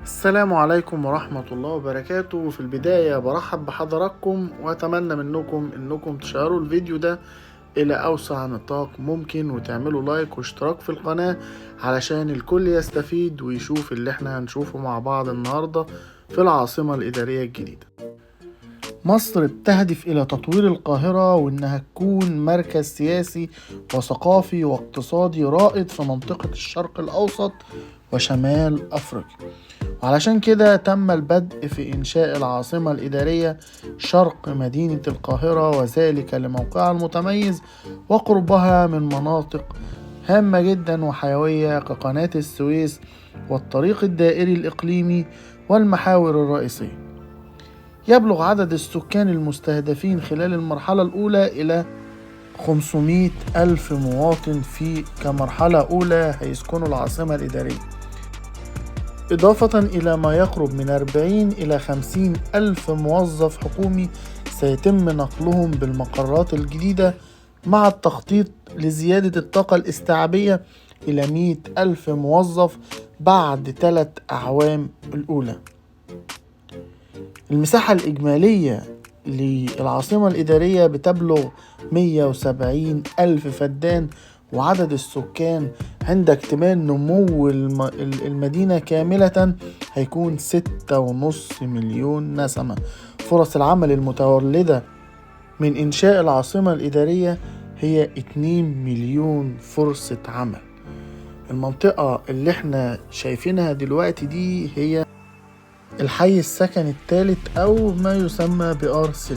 السلام عليكم ورحمة الله وبركاته. في البداية برحب بحضراتكم وأتمنى منكم تشيروا الفيديو ده إلى أوسع نطاق ممكن، وتعملوا لايك واشتراك في القناة علشان الكل يستفيد ويشوف اللي احنا هنشوفه مع بعض النهاردة في العاصمة الإدارية الجديدة. مصر بتهدف إلى تطوير القاهرة وإنها تكون مركز سياسي وثقافي واقتصادي رائد في منطقة الشرق الأوسط وشمال أفريقيا، وعلشان كده تم البدء في إنشاء العاصمة الإدارية شرق مدينة القاهرة، وذلك لموقعها المتميز وقربها من مناطق هامة جدا وحيوية كقناة السويس والطريق الدائري الإقليمي والمحاور الرئيسية. يبلغ عدد السكان المستهدفين خلال المرحلة الأولى إلى 500 ألف مواطن كمرحلة أولى هيسكنوا العاصمة الإدارية، إضافة إلى ما يقرب من 40 إلى 50 ألف موظف حكومي سيتم نقلهم بالمقرات الجديدة، مع التخطيط لزيادة الطاقة الاستيعابية إلى 100 ألف موظف بعد 3 أعوام الأولى. المساحة الإجمالية للعاصمة الإدارية بتبلغ 170 ألف فدان، وعدد السكان عند اكتمال نمو المدينة كاملة هيكون 6.5 مليون نسمة. فرص العمل المتولدة من إنشاء العاصمة الإدارية هي 2 مليون فرصة عمل. المنطقة اللي احنا شايفينها دلوقتي دي هي الحي السكني الثالث أو ما يسمى بR3.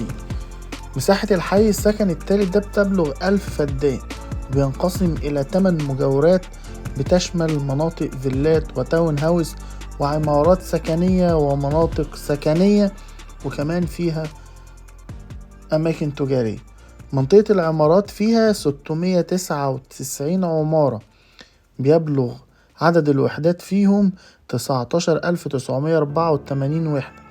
مساحة الحي السكني الثالث ده بتبلغ 1000 فدان، بينقسم إلى 8 مجاورات بتشمل مناطق فيلات وتاون هاوس وعمارات سكنية ومناطق سكنية، وكمان فيها أماكن تجارية. منطقة العمارات فيها 699 عمارة، بيبلغ عدد الوحدات فيهم 19984 وحدة.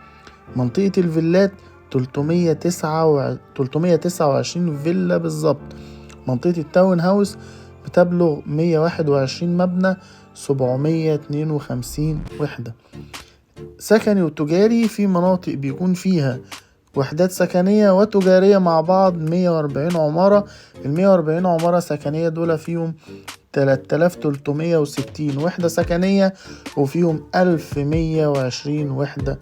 منطقة الفيلات 329 فيلا بالظبط. منطقة التاون هاوس بتبلغ 121 مبنى، 752 وحدة. سكني وتجاري، في مناطق بيكون فيها وحدات سكنية وتجارية مع بعض 140 عمارة. 140 عمارة سكنية دول فيهم 3360 وحدة سكنية، وفيهم 1120 وحدة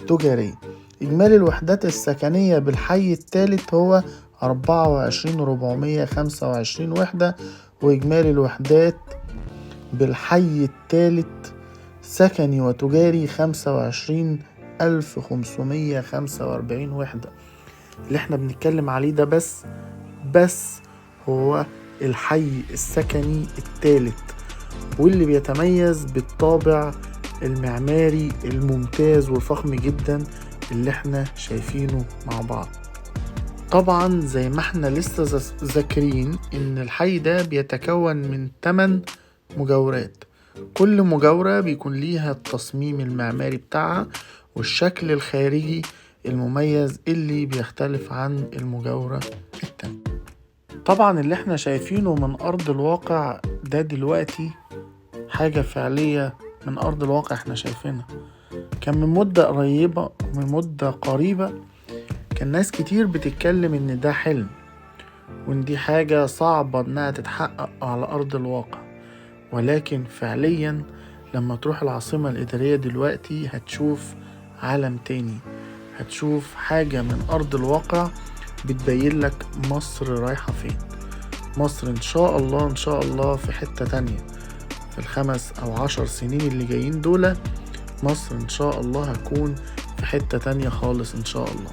تجارية. إجمالي الوحدات السكنية بالحي الثالث هو 24425 وحدة، وإجمالي الوحدات بالحي الثالث سكني وتجاري 25545 وحدة. اللي احنا بنتكلم عليه ده بس هو الحي السكني الثالث، واللي بيتميز بالطابع المعماري الممتاز وفخم جدا اللي احنا شايفينه مع بعض. طبعا زي ما احنا لسه ذاكرين ان الحي ده بيتكون من 8 مجاورات، كل مجاورة بيكون ليها التصميم المعماري بتاعها والشكل الخارجي المميز اللي بيختلف عن المجاورة التانية. طبعا اللي احنا شايفينه من أرض الواقع ده دلوقتي حاجة فعلية من أرض الواقع احنا شايفينها. كان من مدة قريبة ومن مدة قريبة كان ناس كتير بتتكلم ان ده حلم، وان دي حاجة صعبة انها تتحقق على أرض الواقع، ولكن فعليا لما تروح العاصمة الإدارية دلوقتي هتشوف عالم تاني، هتشوف حاجة من أرض الواقع بتبين لك مصر رايحة فين. مصر إن شاء الله في حتة تانية في 5 أو 10 سنين اللي جايين دول. مصر إن شاء الله هتكون في حتة تانية خالص إن شاء الله.